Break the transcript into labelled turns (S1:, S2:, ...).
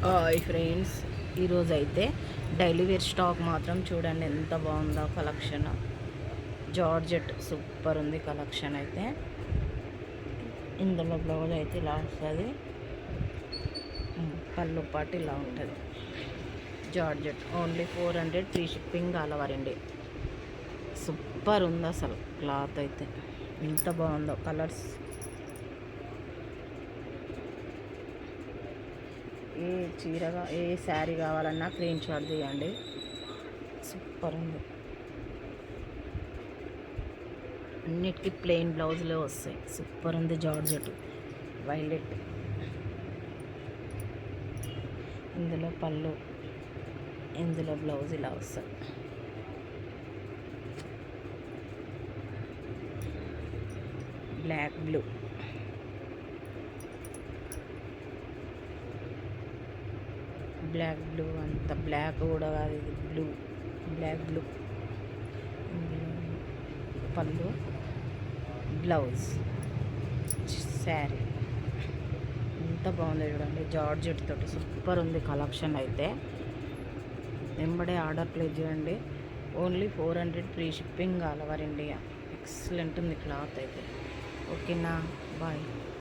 S1: Hi friends, ఈరోజు అయితే daily wear stock మాత్రం చూడండి ఎంత బాగుందో కలెక్షన్. జార్జెట్ సూపర్ ఉంది కలెక్షన్ అయితే. ఇందులో బ్లౌజ్ అయితే ఇలా వస్తుంది, పళ్ళు పాటు ఇలా ఉంటుంది. Georgette only 400, free shipping all over India. Super ఉంది అసలు క్లాత్ అయితే, ఎంత బాగుందో కలర్స్. ఏ చీరగా ఏ శారీ కావాలన్నా స్క్రీన్ షాట్ తీయండి. సూపర్ ఉంది. అన్నిటికీ ప్లెయిన్ బ్లౌజులే వస్తాయి. సూపర్ ఉంది జార్జెట్ వైలెట్. ఇందులో పళ్ళు, ఇందులో బ్లౌజ్ ఇలా వస్తుంది. బ్లాక్ బ్లూ, బ్లాక్ బ్లూ, అంత బ్లాక్ కూడా కాదు, ఇది బ్లూ, బ్లాక్ బ్లూ. పళ్ళు, బ్లౌజ్, శారీ ఎంత బాగుంది చూడండి. జార్జెట్ తోటి సూపర్ ఉంది కలెక్షన్ అయితే. వెంబడే ఆర్డర్ ప్లేస్ చేయండి. Only 400, free shipping all over India. Excellent ఉంది క్లాత్ అయితే. ఓకేనా, బాయ్.